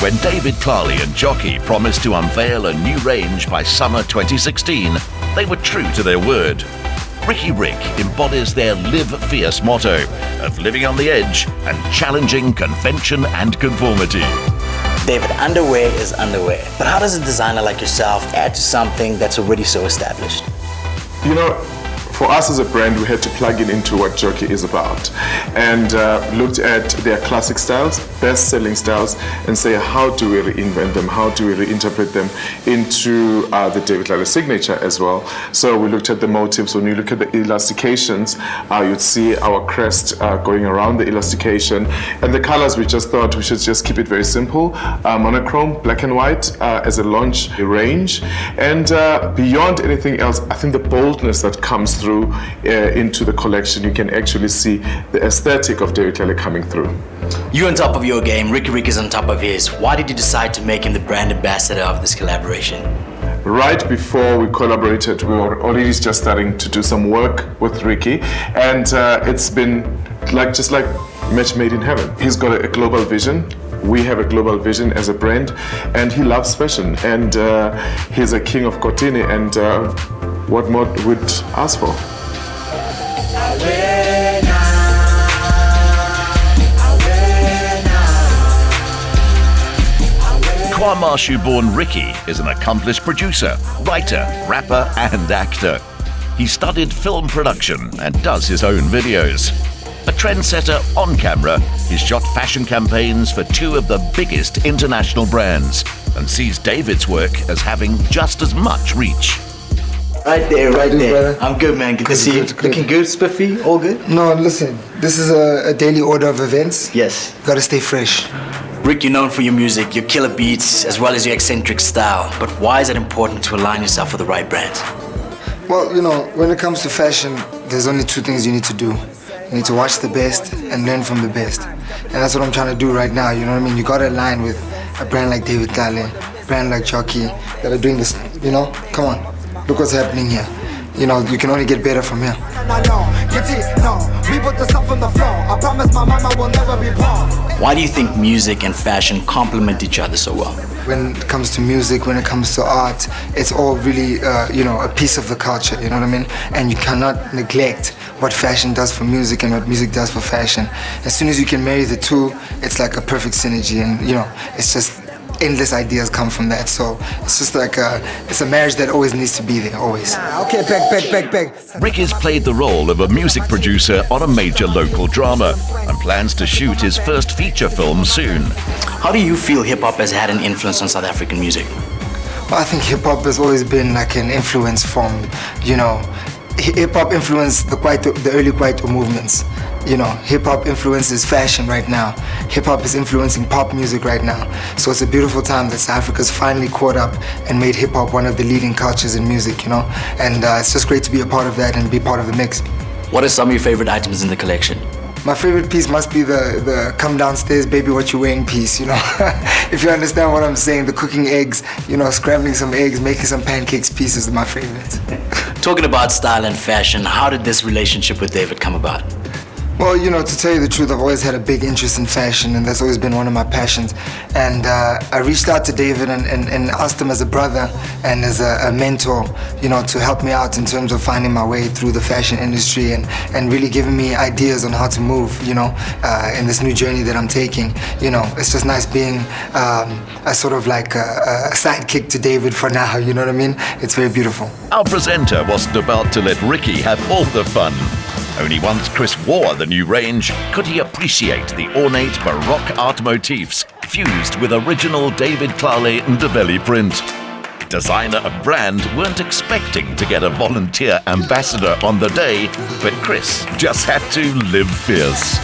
When David Tlale and Jockey promised to unveil a new range by summer 2016, they were true to their word. Riky Rick embodies their Live Fierce motto of living on the edge and challenging convention and conformity. David, underwear is underwear. But how does a designer like yourself add to something that's already so established? You know, for us as a brand, we had to plug it into what Jockey is about, and looked at their classic styles, best-selling styles, and say, how do we reinvent them? How do we reinterpret them into the David Tlale signature as well? So we looked at the motifs. When you look at the elastications, you'd see our crest going around the elastication, and the colors. We just thought we should just keep it very simple, monochrome, black and white, as a launch range, and beyond anything else, I think the boldness that comes through into the collection, you can actually see the aesthetic of David Tlale coming through. You're on top of your game, Riky Rick is on top of his. Why did you decide to make him the brand ambassador of this collaboration? Right before we collaborated, we were already just starting to do some work with Riky, and it's been just like match made in heaven. He's got a global vision. We have a global vision as a brand, and he loves fashion, and he's a king of Kotini, and what more would ask for? KwaMashu-born Riky is an accomplished producer, writer, rapper and actor. He studied film production and does his own videos. A trendsetter on camera, he's shot fashion campaigns for two of the biggest international brands and sees David's work as having just as much reach. Right there. Brother? I'm good, man. Good to see you. Good. Looking good, spiffy, all good? No, listen, this is a daily order of events. Yes. Gotta stay fresh. Rick, you're known for your music, your killer beats, as well as your eccentric style. But why is it important to align yourself with the right brands? Well, you know, when it comes to fashion, there's only two things you need to do. You need to watch the best and learn from the best. And that's what I'm trying to do right now, you know what I mean? You gotta align with a brand like David Tlale, a brand like Jockey, that are doing this, you know? Come on, look what's happening here. You know, you can only get better from here. Why do you think music and fashion complement each other so well? When it comes to music, when it comes to art, it's all really, you know, a piece of the culture, you know what I mean? And you cannot neglect what fashion does for music and what music does for fashion. As soon as you can marry the two, it's like a perfect synergy, and you know, it's just endless ideas come from that. So it's just like it's a marriage that always needs to be there, always. Okay, back. Rick has played the role of a music producer on a major local drama and plans to shoot his first feature film soon. How do you feel hip-hop has had an influence on South African music? Well, I think hip-hop has always been like an influence from, you know, hip-hop influenced the early Kwaito movements. You know, hip-hop influences fashion right now. Hip-hop is influencing pop music right now. So it's a beautiful time that South Africa's finally caught up and made hip-hop one of the leading cultures in music, you know? And it's just great to be a part of that and be part of the mix. What are some of your favorite items in the collection? My favorite piece must be the come downstairs, baby, what you wearing piece, you know? If you understand what I'm saying, the cooking eggs, you know, scrambling some eggs, making some pancakes pieces are my favorites. Talking about style and fashion, how did this relationship with David come about? Well, you know, to tell you the truth, I've always had a big interest in fashion, and that's always been one of my passions. And I reached out to David and asked him as a brother and as a mentor, you know, to help me out in terms of finding my way through the fashion industry and really giving me ideas on how to move, you know, in this new journey that I'm taking. You know, it's just nice being a sort of like a sidekick to David for now, you know what I mean? It's very beautiful. Our presenter wasn't about to let Riky have all the fun. Only once Chris wore the new range could he appreciate the ornate Baroque art motifs fused with original David Tlale Ndebele print. Designer and brand weren't expecting to get a volunteer ambassador on the day, but Chris just had to live fierce.